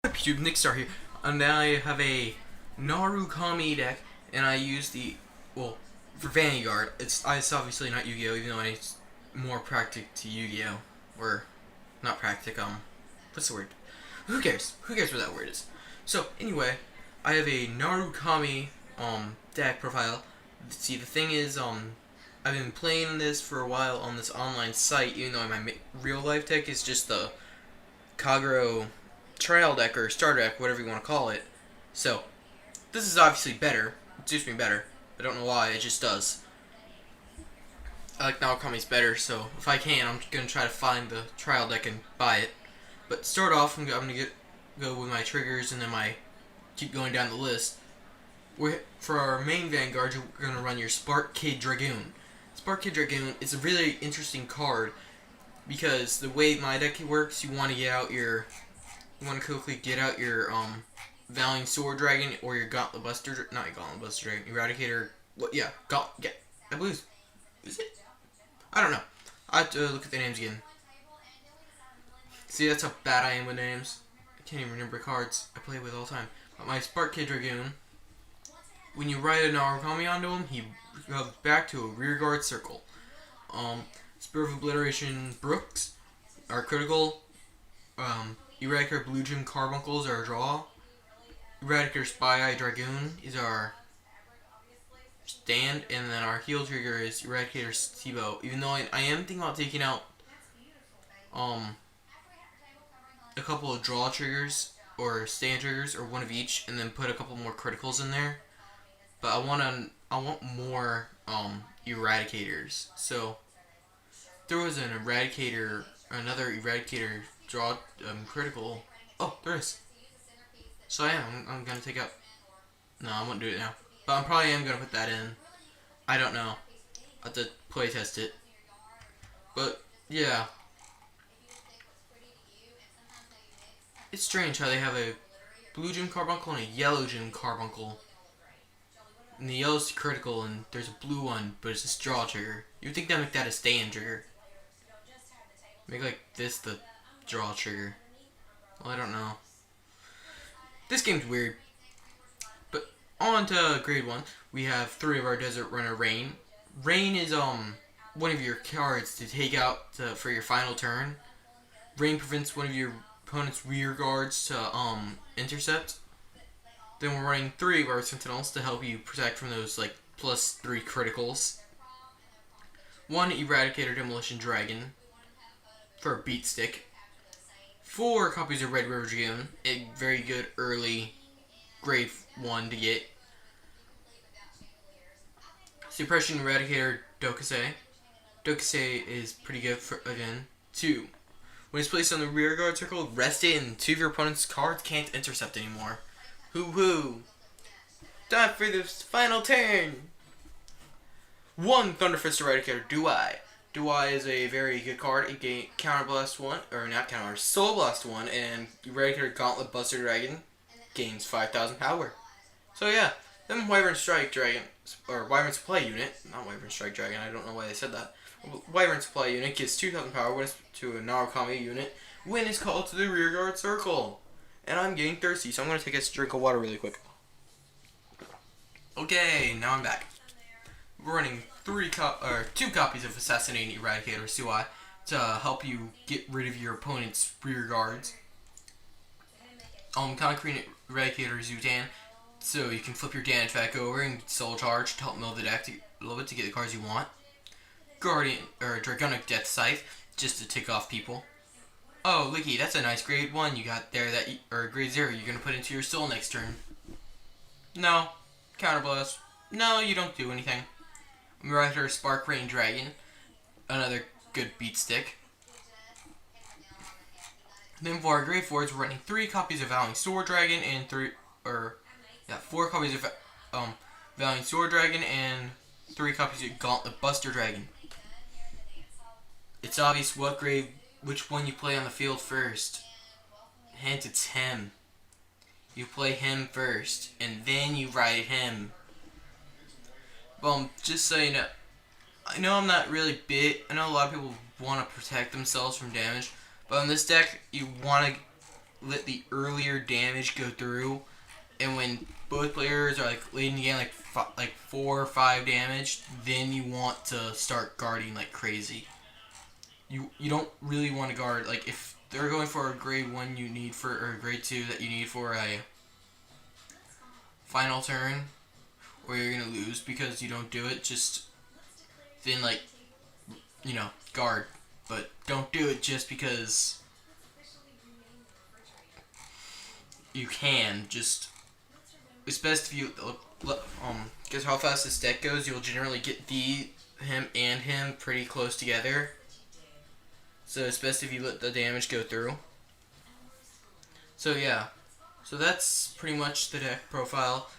YouTube, Nickstar here, and now I have a Narukami deck, and I use for Vanguard. It's obviously not Yu-Gi-Oh, even though it's more practic to Yu-Gi-Oh, or not practic. What's the word? Who cares? Who cares what that word is? So anyway, I have a Narukami deck profile. See, the thing is, I've been playing this for a while on this online site, even though my real life deck is just the Kagero trial deck or starter deck, whatever you want to call it. So, this is obviously better. It suits me better. I don't know why, it just does. I like Narukami's better, so if I can, I'm going to try to find the trial deck and buy it. But to start off, I'm going to go with my triggers and then keep going down the list. For our main Vanguard, you're going to run your Spark Kid Dragoon. Spark Kid Dragoon is a really interesting card because the way my deck works, you want to quickly get out your Valiant Sword Dragon or your Gauntlet Buster, not your Gauntlet Buster Dragon, Eradicator. What? Yeah, I believe. Is it? I don't know. I have to look at the names again. See, that's how bad I am with names. I can't even remember cards I play with all the time. But my Spark Kid Dragoon, when you ride a Narukami onto him, he goes back to a rearguard circle. Spirit of Obliteration Brooks are critical. Eradicator Blue Gem Carbuncles are a draw. Eradicator Spy Eye Dragoon is our stand, and then our heal trigger is Eradicator Sibo. Even though I am thinking about taking out a couple of draw triggers or stand triggers or one of each, and then put a couple more criticals in there. But I want more Eradicators. So there was another Eradicator draw critical. Oh, there is. So I'm gonna take out. No, I won't do it now. But I probably am gonna put that in. I don't know. I have to play test it. But yeah, it's strange how they have a blue gem carbuncle and a yellow gem carbuncle. And the yellow's critical, and there's a blue one, but it's a draw trigger. You'd think they'd make that a stand trigger. Make like this the draw trigger. Well, I don't know. This game's weird. But on to grade 1. We have 3 of our Desert Runner Rain. Rain is one of your cards to take out for your final turn. Rain prevents one of your opponent's rear guards to intercept. Then we're running 3 of our Sentinels to help you protect from those like +3 criticals. 1 Eradicator Demolition Dragon for a beat stick. 4 copies of Red River Dragoon, a very good early grade 1 to get. Suppression Eradicator Dokase. Dokase is pretty good for, again. 2. When it's placed on the rear guard circle, rest it and 2 of your opponent's cards can't intercept anymore. Hoo-hoo. Time for the final turn. 1 Thunderfist Eradicator Duai. Duai is a very good card. It gains Counterblast 1, or not Counter, Soul Blast 1, and Eradicator Gauntlet Buster Dragon gains 5,000 power. So yeah, then Wyvern Strike Dragon, or Wyvern Supply Unit, not Wyvern Strike Dragon, I don't know why they said that. Wyvern Supply Unit gives 2,000 power when it's to a Narukami unit when it's called to the rearguard circle. And I'm getting thirsty, so I'm going to take a drink of water really quick. Okay, now I'm back. We're running 2 copies of Assassinating Eradicator Suai to help you get rid of your opponent's rear guards. Concrete Eradicator Zutan, so you can flip your damage back over and Soul Charge to help mill the deck a little bit to get the cards you want. Guardian or Dragonic Death Scythe, just to tick off people. Oh, Licky, that's a nice grade 1 you got there, or grade 0 you're gonna put into your soul next turn. No. Counterblast. No, you don't do anything. Eradicator Spark Rain Dragon, another good beat stick. Then for our grade 4s, we're running 3 copies of Valiant Sword Dragon and 4 copies of Valiant Sword Dragon and 3 copies of Gauntlet Buster Dragon. It's obvious which one you play on the field first. Hence, it's him. You play him first, and then you ride him. Just so you know, I know I'm not really big. I know a lot of people want to protect themselves from damage, but on this deck, you want to let the earlier damage go through, and when both players are like leading the game like 4 or 5 damage, then you want to start guarding like crazy. You don't really want to guard like if they're going for a grade 1 you need for or grade 2 that you need for a final turn, or you're gonna lose because you don't do it. Just then like guard, but don't do it just because you can. Just it's best if you because how fast this deck goes, you'll generally get him pretty close together. So it's best if you let the damage go through. So yeah, so that's pretty much the deck profile.